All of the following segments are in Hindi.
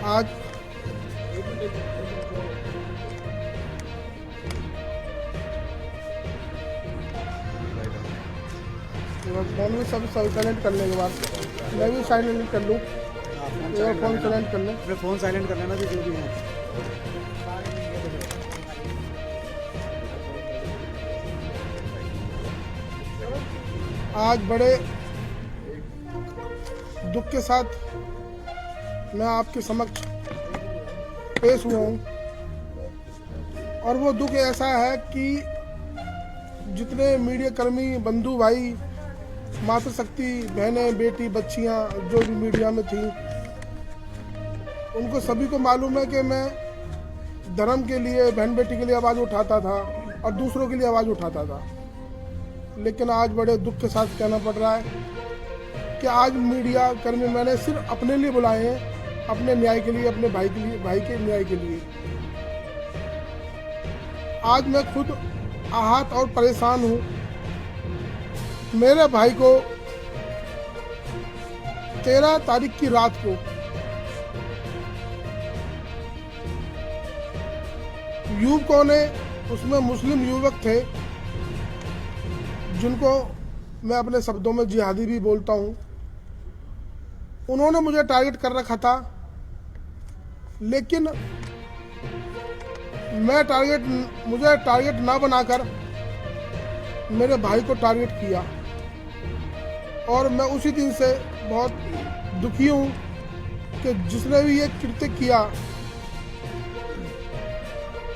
आज फोन भी सब साइलेंट करने के बाद मैं भी साइलेंट कर लूँ। फोन साइलेंट कर लें, फ़ोन साइलेंट कर लेना जो भी है। आज बड़े दुख के साथ मैं आपके समक्ष पेश हुआ हूँ और वो दुख ऐसा है कि जितने मीडिया कर्मी, बंधु भाई, मातृशक्ति, बहनें, बेटी, बच्चियाँ जो भी मीडिया में थी, उनको सभी को मालूम है कि मैं धर्म के लिए, बहन बेटी के लिए आवाज़ उठाता था और दूसरों के लिए आवाज़ उठाता था। लेकिन आज बड़े दुख के साथ कहना पड़ रहा है कि आज मीडिया कर्मी मैंने सिर्फ अपने लिए बुलाए हैं, अपने न्याय के लिए, अपने भाई के लिए, भाई के न्याय के लिए। आज मैं खुद आहत और परेशान हूँ। मेरे भाई को 13 तारीख की रात को युवकों ने, उसमें मुस्लिम युवक थे जिनको मैं अपने शब्दों में जिहादी भी बोलता हूँ, उन्होंने मुझे टारगेट कर रखा था। लेकिन मुझे टारगेट ना बनाकर मेरे भाई को टारगेट किया और मैं उसी दिन से बहुत दुखी हूँ कि जिसने भी ये कृत्य किया,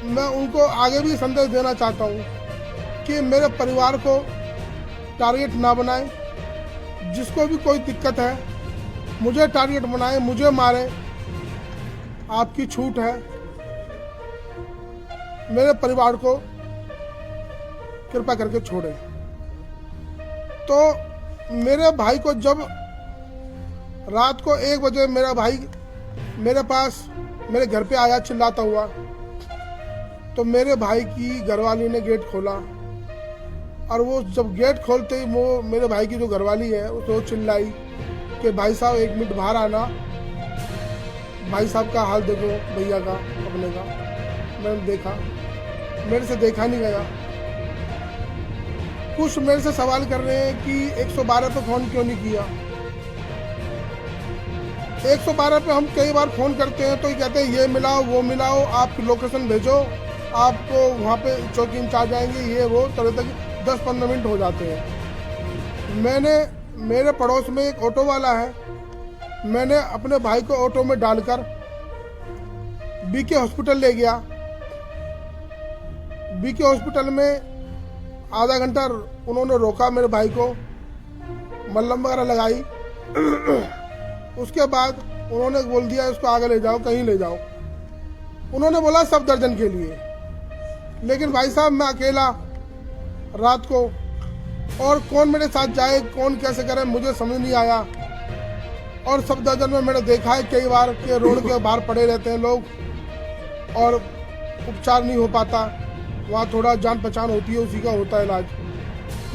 मैं उनको आगे भी संदेश देना चाहता हूँ कि मेरे परिवार को टारगेट ना बनाए। जिसको भी कोई दिक्कत है मुझे टारगेट बनाए, मुझे मारे, आपकी छूट है। मेरे परिवार को कृपा करके छोड़े। तो मेरे भाई को जब रात को 1 बजे मेरा भाई मेरे पास, मेरे घर पे आया चिल्लाता हुआ, तो मेरे भाई की घरवाली ने गेट खोला और वो जब गेट खोलते ही वो मेरे भाई की जो घरवाली है उसको चिल्लाई कि भाई साहब 1 मिनट बाहर आना, भाई साहब का हाल देखो, भैया का, अपने का। मैंने देखा, मेरे से देखा नहीं गया। कुछ मेरे से सवाल कर रहे हैं कि 112 पे फ़ोन क्यों नहीं किया। 112 पे हम कई बार फ़ोन करते हैं तो ये कहते हैं ये मिलाओ, वो मिलाओ, आप लोकेशन भेजो, आपको वहाँ पे चौकी इंचार्ज आएंगे, ये वो, तरह तक 10-15 मिनट हो जाते हैं। मेरे पड़ोस में एक ऑटो वाला है, मैंने अपने भाई को ऑटो में डालकर बीके हॉस्पिटल ले गया। बीके हॉस्पिटल में आधा घंटा उन्होंने रोका मेरे भाई को, मल्लम वगैरह लगाई। उसके बाद उन्होंने बोल दिया इसको आगे ले जाओ, कहीं ले जाओ। उन्होंने बोला सफदरजंग के लिए, लेकिन भाई साहब मैं अकेला रात को, और कौन मेरे साथ जाए, कौन कैसे करे, मुझे समझ नहीं आया। और सफदरजंग में मैंने देखा है कई बार कि रोड के बाहर पड़े रहते हैं लोग और उपचार नहीं हो पाता। वहाँ थोड़ा जान पहचान होती है, उसी का होता है इलाज।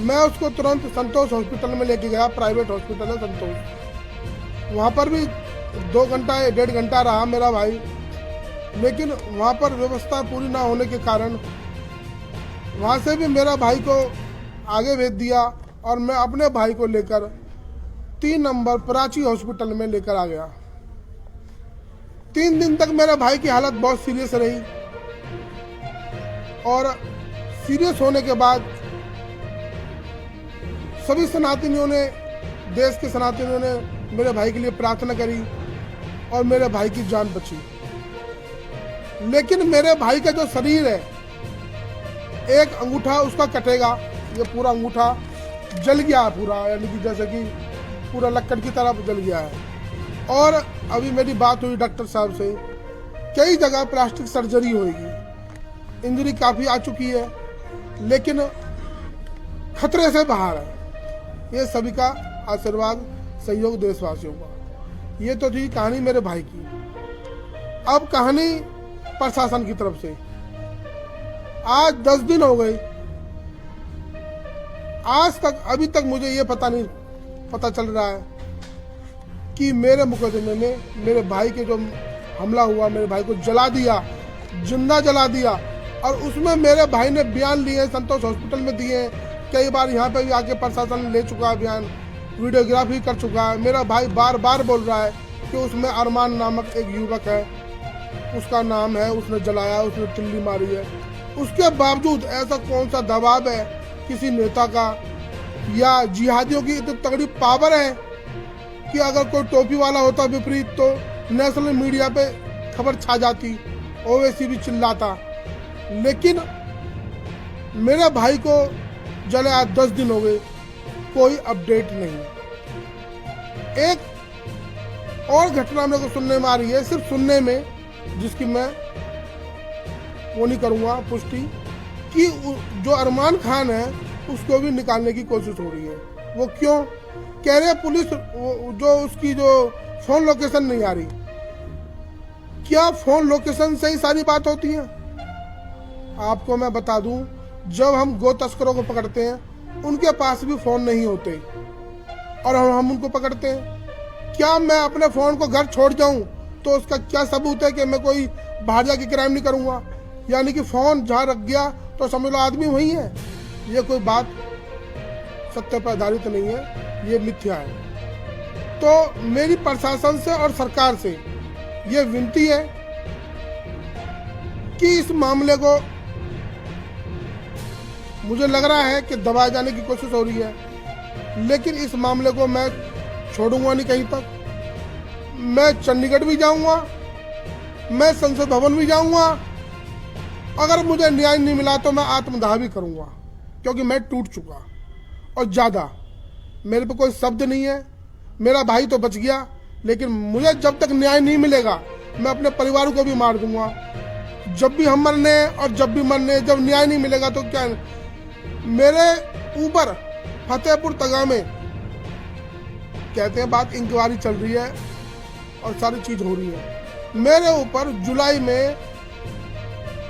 मैं उसको तुरंत संतोष हॉस्पिटल में लेके गया, प्राइवेट हॉस्पिटल है संतोष। वहाँ पर भी 2 घंटा या 1.5 घंटा रहा मेरा भाई, लेकिन वहाँ पर व्यवस्था पूरी ना होने के कारण वहाँ से भी मेरा भाई को आगे भेज दिया और मैं अपने भाई को लेकर 3 नंबर प्राची हॉस्पिटल में लेकर आ गया। 3 दिन तक मेरे भाई की हालत बहुत सीरियस रही और सीरियस होने के बाद सभी सनातनियों ने, देश के सनातनियों ने मेरे भाई के लिए प्रार्थना करी और मेरे भाई की जान बची। लेकिन मेरे भाई का जो शरीर है, एक अंगूठा उसका कटेगा, ये पूरा अंगूठा जल गया है पूरा, यानी कि जैसे कि पूरा लक्कड़ की तरह जल गया है। और अभी मेरी बात हुई डॉक्टर साहब से, कई जगह प्लास्टिक सर्जरी होगी, इंजरी काफ़ी आ चुकी है, लेकिन खतरे से बाहर है। ये सभी का आशीर्वाद, सहयोग देशवासियों का। ये तो थी कहानी मेरे भाई की। अब कहानी प्रशासन की तरफ से। आज 10 दिन हो गए, आज तक अभी तक मुझे ये पता चल रहा है कि मेरे मुकदमे में मेरे भाई के जो हमला हुआ, मेरे भाई को जला दिया, जिंदा जला दिया। और उसमें मेरे भाई ने बयान लिए, संतोष हॉस्पिटल में दिए, कई बार यहाँ पे भी आके प्रशासन ले चुका है बयान, वीडियोग्राफी कर चुका है। मेरा भाई बार बार बोल रहा है कि उसमें अरमान नामक एक युवक है, उसका नाम है, उसने जलाया, उसने तिल्ली मारी है। उसके बावजूद ऐसा कौन सा दबाव है किसी नेता का या जिहादियों की इतनी तगड़ी पावर है कि अगर कोई टोपी वाला होता विपरीत तो नेशनल मीडिया पे खबर छा जाती, ओवैसी भी चिल्लाता। लेकिन मेरे भाई को जले आज 10 दिन हो गए, कोई अपडेट नहीं। एक और घटना मेरे को सुनने में आ रही है, सिर्फ सुनने में, जिसकी मैं वो नहीं करूँगा पुष्टि, कि जो अरमान खान है उसको भी निकालने की कोशिश हो रही है। वो क्यों? कह रहे पुलिस जो उसकी जो फोन लोकेशन नहीं आ रही। क्या फोन लोकेशन से ही सारी बात होती है? आपको मैं बता दूं, जब हम गो तस्करों को पकड़ते हैं उनके पास भी फोन नहीं होते और हम उनको पकड़ते हैं। क्या मैं अपने फोन को घर छोड़ जाऊं तो उसका क्या सबूत है कि मैं कोई बाहर जाके क्राइम नहीं करूंगा? यानी कि फोन जहां रख गया तो समझ लो आदमी वही है। ये कोई बात सत्य पर आधारित नहीं है, ये मिथ्या है। तो मेरी प्रशासन से और सरकार से ये विनती है कि इस मामले को, मुझे लग रहा है कि दबाए जाने की कोशिश हो रही है, लेकिन इस मामले को मैं छोड़ूंगा नहीं कहीं तक। मैं चंडीगढ़ भी जाऊंगा, मैं संसद भवन भी जाऊंगा। अगर मुझे न्याय नहीं मिला तो मैं आत्मदाह भी करूंगा, क्योंकि मैं टूट चुका और ज़्यादा, मेरे पे कोई शब्द नहीं है। मेरा भाई तो बच गया, लेकिन मुझे जब तक न्याय नहीं मिलेगा मैं अपने परिवार को भी मार दूंगा। जब भी हम मरने और जब भी मरने, जब न्याय नहीं मिलेगा तो क्या? मेरे ऊपर फतेहपुर तगा में कहते हैं बात, इंक्वायरी चल रही है और सारी चीज हो रही है। मेरे ऊपर जुलाई में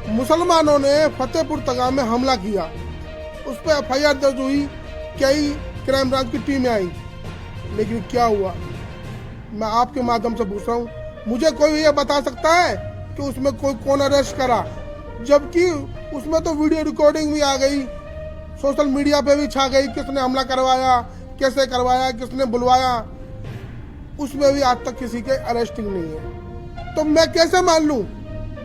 मुसलमानों ने फतेहपुर तगा में हमला किया, उस पर FIR दर्ज हुई, कई क्राइम ब्रांच की टीमें आई, लेकिन क्या हुआ? मैं आपके माध्यम से पूछ रहा हूँ, मुझे कोई ये बता सकता है कि उसमें कोई कौन अरेस्ट करा? जबकि उसमें तो वीडियो रिकॉर्डिंग भी आ गई, सोशल मीडिया पे भी छा गई, किसने हमला करवाया, कैसे करवाया, किसने बुलवाया, उसमें भी आज तक किसी के अरेस्टिंग नहीं है। तो मैं कैसे मान लूं?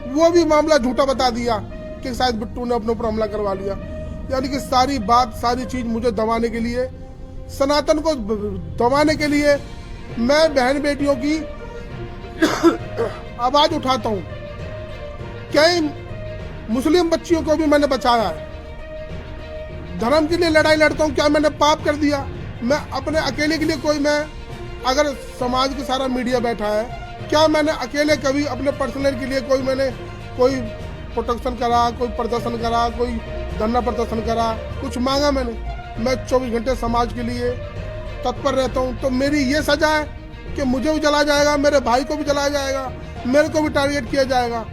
वो भी मामला झूठा बता दिया कि शायद बिट्टू ने अपने ऊपर हमला करवा लिया। यानी कि सारी बात, सारी चीज मुझे दबाने के लिए, सनातन को दबाने के लिए मैं बहन बेटियों की आवाज उठाता हूं। कई मुस्लिम बच्चियों को भी मैंने बचाया है, धर्म के लिए लड़ाई लड़ता हूं। क्या मैंने पाप कर दिया? मैं अपने अकेले के लिए कोई, मैं अगर समाज का सारा मीडिया बैठा है, क्या मैंने अकेले कभी अपने पर्सनल के लिए मैंने कोई प्रोटेक्शन करा, कोई प्रदर्शन करा, कोई धरना प्रदर्शन करा, कुछ मांगा मैंने? मैं 24 घंटे समाज के लिए तत्पर रहता हूं। तो मेरी ये सजा है कि मुझे भी जला जाएगा, मेरे भाई को भी जलाया जाएगा, मेरे को भी टारगेट किया जाएगा।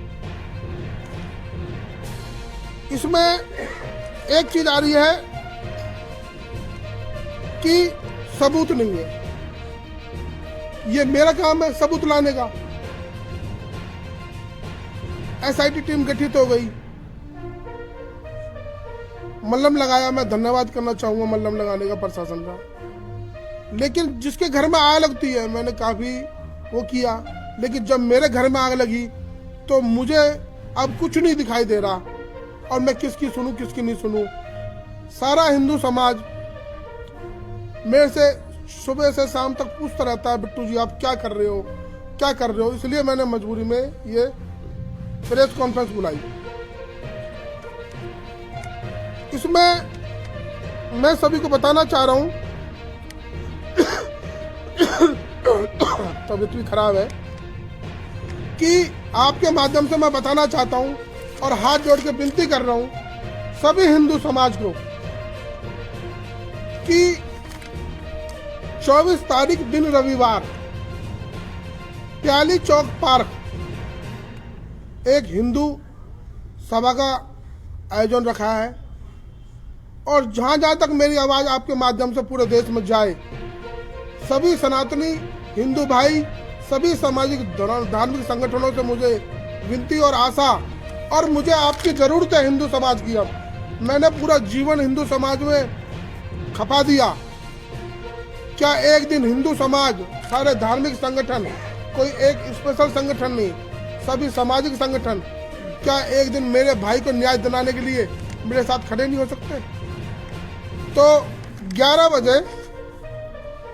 इसमें एक चीज आ रही है कि सबूत नहीं है। ये मेरा काम है सबूत लाने का। SIT टीम गठित हो गई, मल्लम लगाया। मैं धन्यवाद करना चाहूंगा मल्लम लगाने का प्रशासन का, लेकिन जिसके घर में आग लगती है मैंने काफी वो किया, लेकिन जब मेरे घर में आग लगी तो मुझे अब कुछ नहीं दिखाई दे रहा, और मैं किसकी सुनूं किसकी नहीं सुनूं। सारा हिंदू समाज मेरे से सुबह से शाम तक पूछता रहता है, बिट्टू जी आप क्या कर रहे हो, क्या कर रहे हो? इसलिए मैंने मजबूरी में ये प्रेस कॉन्फ्रेंस बुलाई। इसमें मैं सभी को बताना चाह रहा हूं, तबीयत भी खराब है, कि आपके माध्यम से मैं बताना चाहता हूं और हाथ जोड़ के विनती कर रहा हूं सभी हिंदू समाज को कि 24 तारीख दिन रविवार प्याली चौक पार्क एक हिंदू सभा का आयोजन रखा है, और जहां जहां तक मेरी आवाज आपके माध्यम से पूरे देश में जाए, सभी सनातनी हिंदू भाई सभी सामाजिक धार्मिक संगठनों से मुझे विनती और आशा, और मुझे आपकी जरूरत है हिंदू समाज की। अब मैंने पूरा जीवन हिंदू समाज में खपा दिया। क्या एक दिन हिंदू समाज, सारे धार्मिक संगठन, कोई एक स्पेशल संगठन नहीं, सभी सामाजिक संगठन, क्या एक दिन मेरे भाई को न्याय दिलाने के लिए मेरे साथ खड़े नहीं हो सकते? तो 11 बजे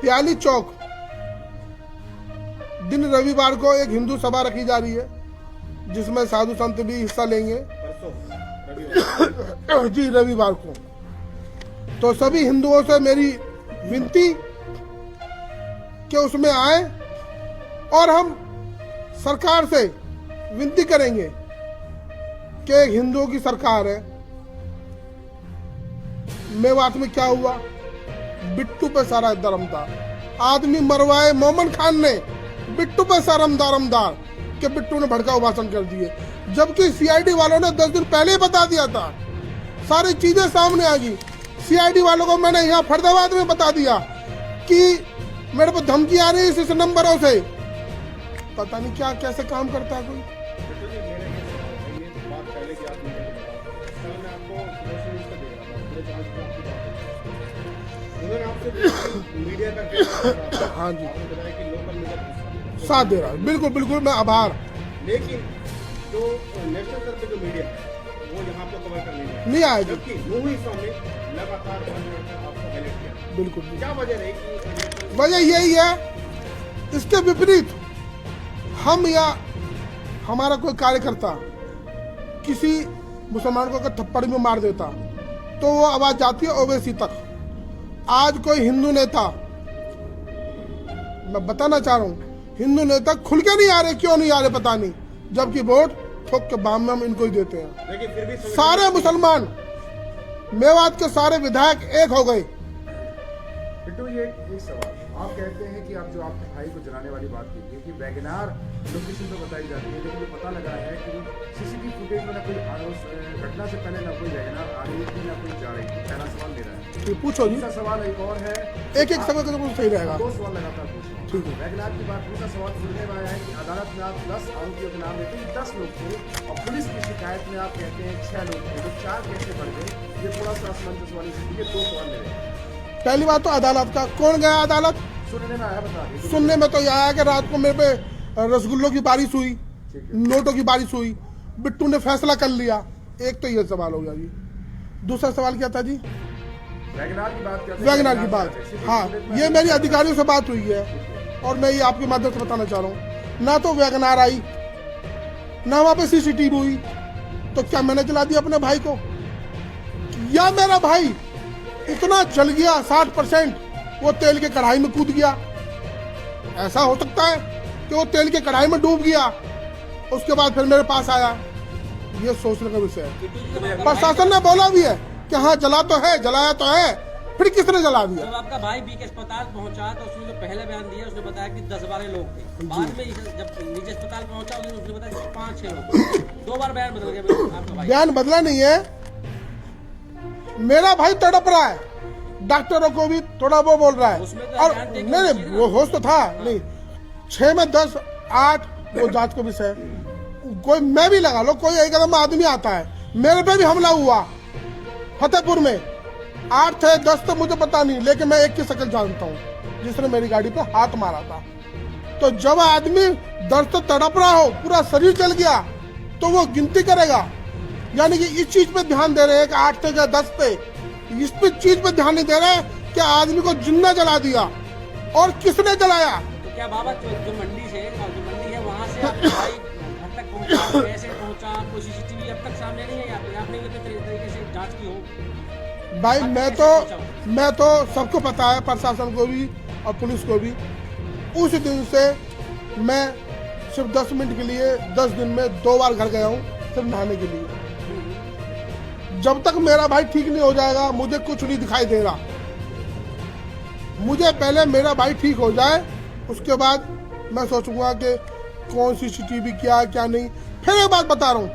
प्याली चौक दिन रविवार को एक हिंदू सभा रखी जा रही है, जिसमें साधु संत भी हिस्सा लेंगे। जी, रविवार को। तो सभी हिंदुओं से मेरी विनती कि उसमें आए, और हम सरकार से विनती करेंगे कि एक हिंदुओं की सरकार है। मेवात में क्या हुआ? बिट्टू पे सारा दरमदार आदमी मरवाए मोमन खान ने, बिट्टू पे सारा दरमदार कि बिट्टू ने भड़काऊ भाषण कर दिए, जबकि सीआईडी वालों ने 10 दिन पहले ही बता दिया था। सारी चीजें सामने आ गई। सीआईडी वालों को मैंने यहाँ फरीदाबाद में बता दिया कि मेरे को धमकी आ रही है इस नंबरों से। पता नहीं क्या कैसे काम करता है कोई। हाँ जी, साथ दे रहा है, बिल्कुल बिल्कुल, मैं आभार। लेकिन जो नेशनल स्तर पे जो मीडिया है वो यहाँ पे कवर कर नहीं आएगी, जबकि नूही साहब ने लगातार आपको हाईलाइट किया। बिल्कुल। क्या वजह रहेगी? वजह यही है, इसके विपरीत हम या हमारा कोई कार्यकर्ता किसी मुसलमान को अगर थप्पड़ में मार देता तो वो आवाज जाती है ओवैसी तक। आज कोई हिंदू नेता, मैं बताना चाह रहा हूँ, हिंदू नेता खुल के नहीं आ रहे, क्यों नहीं आ रहे पता नहीं, जबकि वोट ठोक के बाम में हम इनको ही देते हैं। लेकिन फिर भी सारे मुसलमान, मेवात के सारे विधायक एक हो गए। बिट्टू, ये एक सवाल, आप कहते हैं कि आप जो आपके भाई को जलाने वाली बात कीजिए कि वैगनार लोकेशन पे बताई जाती है, लेकिन ये पता लगा है कि सीसीटीवी फुटेज में ना कोई घटना से पहले ना कोई वैगनार आ रही थी ना कोई जा रही थी। पहला सवाल मेरा है। तो पूछो जी। दूसरा सवाल एक और है, एक एक सवाल का सही रहेगा। 2 सवाल लगातार पूछ रहा हूँ। ठीक है। वैगनार की बात, दूसरा सवाल सुनने में आया है कि अदालत में आप 10 आरोपियों के नाम लेते हैं, 10 लोग थे, और पुलिस की शिकायत में आप कहते हैं 6 लोग थे, तो 4 कैसे बढ़ गए? ये थोड़ा सा असमंजस वाली स्थिति है। 2 सवाल मेरे। पहली बात तो अदालत का, कौन गया अदालत? सुनने में आया, बता दीजिए। सुनने में तो यह आया कि रात को मेरे पे रसगुल्लों की बारिश हुई, नोटों की बारिश हुई, बिट्टू ने फैसला कर लिया। एक तो ये सवाल हो गया जी। दूसरा सवाल क्या था जी? वैगनार की बात करते हैं। वैगनार की बात, हाँ, ये मेरी अधिकारियों से बात हुई है, और मैं ये आपके माध्यम से बताना चाह रहा हूँ, ना तो वैगनार आई, ना वहाँ पे सीसीटीवी हुई, तो क्या मैंने जला दिया अपने भाई को? या मेरा भाई इतना जल गया 60%, वो तेल के कढ़ाई में कूद गया? ऐसा हो सकता है कि वो तेल के कढ़ाई में डूब गया, उसके बाद फिर मेरे पास आया? ये सोचने का विषय है। प्रशासन ने बोला भी है कि हाँ जला तो है, जलाया तो है, फिर किसने जला दिया? जब आपका भाई बीके अस्पताल पहुंचा तो उसने जो पहले बयान दिया, उसने बताया कि 10-12 लोग थे। बाद में जब निजी अस्पताल पहुंचा उसने बताया कि 5-6 लोग। 2 बार बयान बदल गया आपका भाई। बयान बदला नहीं है, मेरा भाई तड़प रहा है, डॉक्टरों को भी थोड़ा वो बोल रहा है, और नहीं वो होश तो था नहीं। 6 में 10, 8 वो जांच का विषय। कोई मैं भी लगा लो, कोई एकदम आदमी आता है, मेरे पे भी हमला हुआ फतेहपुर में, 8 थे 10 तो मुझे पता नहीं, लेकिन मैं एक की शक्ल जानता हूँ जिसने मेरी गाड़ी पे हाथ मारा था। तो जब आदमी दर्द से तड़प रहा हो, पूरा शरीर जल गया, तो वो गिनती करेगा। यानी कि इस चीज पे ध्यान दे रहे हैं कि 8 थे या 10 थे, इस पे चीज पे ध्यान नहीं दे रहे कि आदमी को जिंदा जला दिया, और किसने जलाया? तो क्या बाबा जो मंडी से, जो मंडी है वहाँ से आपका भाई घर तक पहुँचा, कैसे पहुँचा? कोई सीसीटीवी अब तक सामने नहीं है? आपने भी तरीके से जांच की हो? भाई मैं तो सबको पता है, प्रशासन को भी और पुलिस को भी। उस दिन से मैं सिर्फ 10 मिनट के लिए 10 दिन में 2 बार घर गया हूँ, सिर्फ नहाने के लिए। जब तक मेरा भाई ठीक नहीं हो जाएगा मुझे कुछ नहीं दिखाई दे रहा। मुझे पहले मेरा भाई ठीक हो जाए, उसके बाद मैं सोचूंगा कि कौन सीसीटीवी क्या क्या नहीं। फिर एक बात बता रहा हूँ,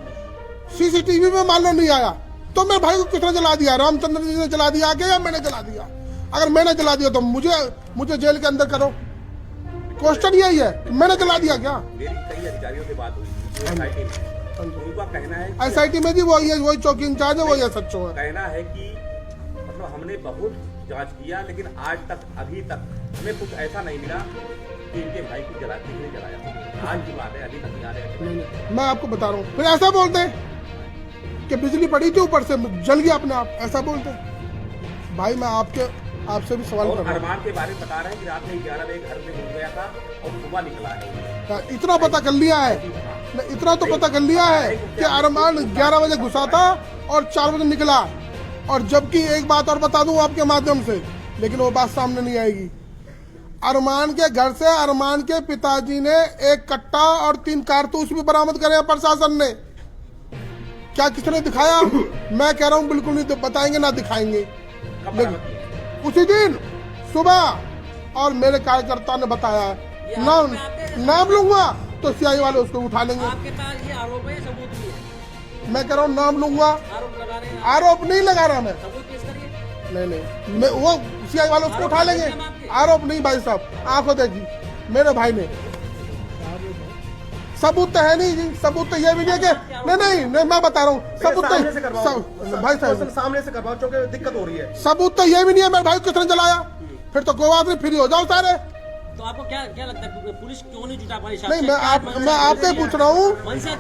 सीसीटीवी में मान लो नहीं आया तो मेरे भाई को किसने जला दिया? रामचंद्र जी ने जला दिया आगे, या मैंने जला दिया? अगर मैंने जला दिया तो मुझे जेल के अंदर करो। क्वेश्चन यही है कि मैंने जला दिया क्या? मेरी कई अधिकारियों से बात हुई थी SIT में, उनका कहना है SIT में जी वही चौकी इंचार्ज है, वही सच्चो है। कहना है कि मतलब हमने बहुत जांच किया लेकिन आज तक अभी तक हमें कुछ ऐसा नहीं मिला कि इनके भाई को जलाया। आज की बात है, अभी तक नहीं आ रहे। मैं आपको बता रहा हूँ, फिर ऐसा बोलते हैं कि बिजली पड़ी थी ऊपर से जल गया अपने आप, ऐसा बोलते हैं। भाई मैं आपसे भी सवाल कर और रहा हूँ। अरमान के बारे में बता रहे हैं कि रात में 11 बजे घर में घुस गया था और सुबह निकला है। इतना पता कर लिया है, इतना तो पता कर लिया है कि अरमान 11 बजे घुसा था और 4 बजे निकला। और जबकि एक बात और बता दूं आपके माध्यम से, लेकिन वो बात सामने नहीं आएगी। अरमान के घर से अरमान के पिताजी ने एक कट्टा और 3 कारतूस भी बरामद करे हैं प्रशासन ने। क्या किसने दिखाया? मैं कह रहा हूं बिल्कुल नहीं बताएंगे, ना दिखाएंगे। कब बरामद किया? उसी दिन सुबह, और मेरे कार्यकर्ता ने बताया है। नाम लूंगा तो CI वाले उसको उठा लेंगे। आपके पास ये आरोप है, सबूत भी है? मैं कह रहा हूँ नाम लूंगा, आरोप लगा रहे हैं, आरोप नहीं लगा रहा मैं। सबूत पेश करिए। नहीं मैं वो CI वाले उसको उठा लेंगे। आरोप नहीं भाई साहब, आंखों देखी मेरे भाई ने। सबूत तो है नहीं जी, सबूत तो ये भी नहीं है कि नहीं मैं बता रहा हूँ सबूत तो भाई साहब सामने से करवाओ, क्योंकि दिक्कत हो रही है। सबूत तो ये भी नहीं है मेरे भाई किसने जलाया। फिर तो कोई बात नहीं, फ्री हो जाओ सारे। तो आपको क्या लगता है पुलिस क्यों नहीं जुटा पा रही? नहीं मैं आपसे पूछ रहा हूँ,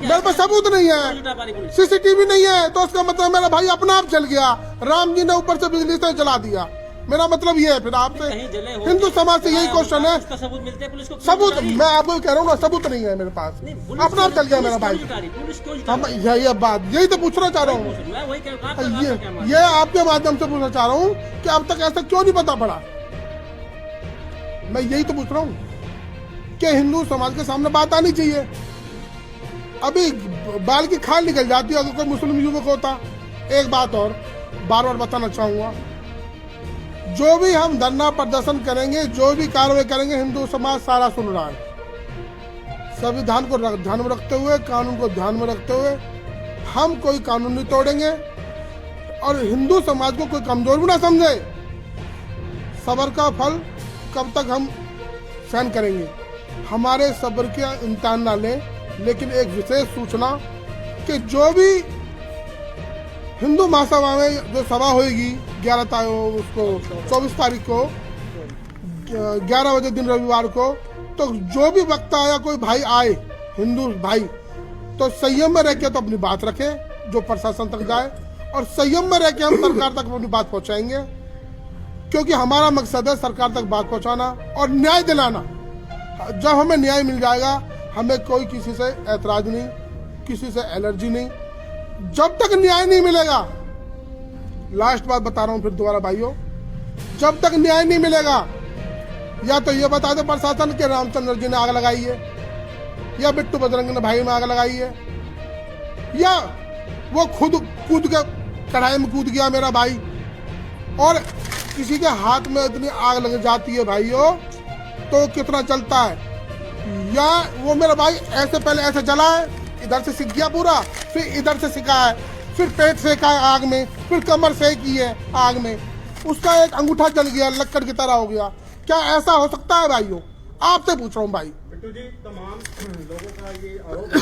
मेरे पास सबूत नहीं जुटा पा रही है, पुलिस? CCTV नहीं है, तो उसका मतलब मेरा भाई अपना आप जल गया। राम जी ने ऊपर से बिजली से जला दिया। मेरा मतलब ये है। फिर आपसे कहीं जले हो, हिंदू समाज से यही क्वेश्चन है। उसका सबूत मिलते हैं पुलिस को? सबूत मैं आपको कह रहा हूँ ना, सबूत नहीं है मेरे पास, अपना आप चल गया मेरा भाई। पुलिस क्यों जुटा हम यही बात यही तो पूछना चाह रहा हूँ। मैं वही कह रहा हूँ, ये आपके माध्यम से पूछना चाह रहा हूँ कि अब तक ऐसा क्यों नहीं पता पड़ा। मैं यही तो पूछ रहा हूँ कि हिंदू समाज के सामने बात आनी चाहिए। अभी बाल की खाल निकल जाती है अगर कोई मुस्लिम युवक होता। एक बात और बार बार बताना चाहूंगा, जो भी हम धरना प्रदर्शन करेंगे, जो भी कार्रवाई करेंगे, हिंदू समाज सारा सुन रहा है। संविधान को ध्यान में रखते हुए, कानून को ध्यान में रखते हुए हम कोई कानून नहीं तोड़ेंगे और हिंदू समाज को कोई कमजोर भी ना समझे। सब्र का फल कब तक हम सहन करेंगे? हमारे सब्र का इम्तिहान ना लें। लेकिन एक विशेष सूचना कि जो भी हिंदू महासभा में जो सभा होगी 24 तारीख को 11 बजे दिन रविवार को, तो जो भी वक्ता या कोई भाई आए हिंदू भाई, तो संयम में रह के तो अपनी बात रखे, जो प्रशासन तक जाए, और संयम में रह के हम सरकार तक अपनी बात पहुंचाएंगे। क्योंकि हमारा मकसद है सरकार तक बात पहुंचाना और न्याय दिलाना। जब हमें न्याय मिल जाएगा, हमें कोई किसी से ऐतराज नहीं, किसी से एलर्जी नहीं। जब तक न्याय नहीं मिलेगा, लास्ट बात बता रहा हूं फिर दोबारा भाइयों, जब तक न्याय नहीं मिलेगा, या तो ये बता दे प्रशासन के रामचंद्र जी ने आग लगाई है, या बिट्टू बजरंग ने भाई में आग लगाई है, या वो खुद कूद के कढ़ाई में कूद गया मेरा भाई, और किसी के हाथ में इतनी आग लग जाती है भाइयों तो कितना चलता है। या वो मेरा भाई ऐसे पहले ऐसे जला है, इधर से सिक गया पूरा, फिर इधर से सिका है, फिर पेट सेका है आग में, फिर कमर सेकी है आग में, उसका एक अंगूठा जल गया, लक्कड़ की तरह हो गया। क्या ऐसा हो सकता है भाइयों? आपसे पूछ रहा हूँ भाई। बिट्टू जी, तमाम लोगों का ये आरोप है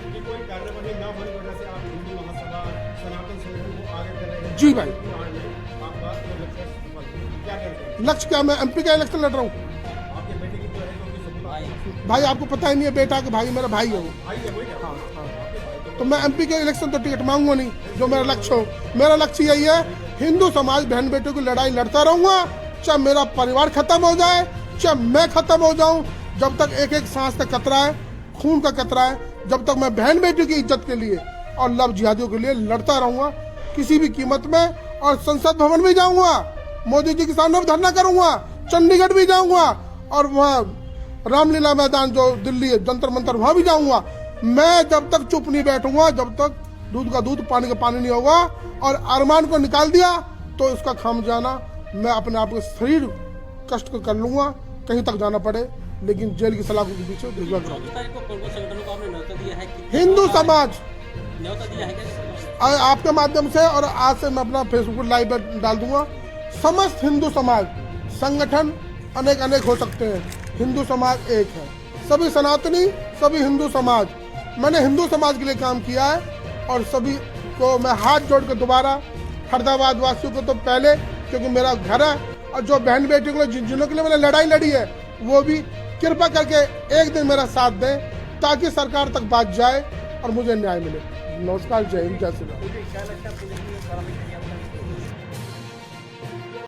कि कोई कार्यवाही न होने की वजह से आप हिंदू महासभा सनातन संगठन को आगे कर रहे हैं। जी भाई, आपका लक्ष्य क्या कहते हैं? लक्ष्य क्या? मैं MP का इलेक्शन लड़ रहा हूँ आपके बेटे की तो है भाई, आपको पता ही नहीं है बेटा कि भाई मेरा भाई है वो। भाई है वही। हाँ, तो मैं MP के इलेक्शन तो टिकट मांगूंगा नहीं, जो मेरा लक्ष्य हो। मेरा लक्ष्य यही है, हिंदू समाज बहन बेटों की लड़ाई लड़ता रहूंगा, चाहे मेरा परिवार खत्म हो जाए, चाहे मैं खत्म हो जाऊं। जब तक एक एक सांस का कतरा है, खून का कतरा है, जब तक मैं बहन बेटी की इज्जत के लिए और लव जिहादियों के लिए लड़ता रहूंगा किसी भी कीमत में। और संसद भवन भी जाऊंगा, मोदी जी के सामने धरना करूंगा, चंडीगढ़ भी जाऊंगा, और वहाँ रामलीला मैदान जो दिल्ली है, जंतर मंतर, वहां भी जाऊंगा। मैं जब तक चुप नहीं बैठूंगा, जब तक दूध का दूध पानी का पानी नहीं होगा। और अरमान को निकाल दिया तो इसका खाम जाना, मैं अपने आप के शरीर कष्ट को कर लूंगा, कहीं तक जाना पड़े, लेकिन जेल की सलाखों के पीछे हिंदू समाज आपके माध्यम से, और आज से मैं अपना फेसबुक लाइव पर डाल दूंगा। समस्त हिंदू समाज संगठन अनेक हो सकते हैं, हिंदू समाज एक है, सभी सनातनी, सभी हिंदू समाज। मैंने हिंदू समाज के लिए काम किया है और सभी को मैं हाथ जोड़ कर दोबारा फरीदाबाद वासियों को तो पहले, क्योंकि मेरा घर है, और जो बहन बेटियों के लिए जिनों के लिए मैंने लड़ाई लड़ी है वो भी कृपा करके एक दिन मेरा साथ दें ताकि सरकार तक बात जाए और मुझे न्याय मिले। नमस्कार, जय हिंद, जय श्री राम। मुझे क्या लगता है पुलिस ने कार्रवाई की है?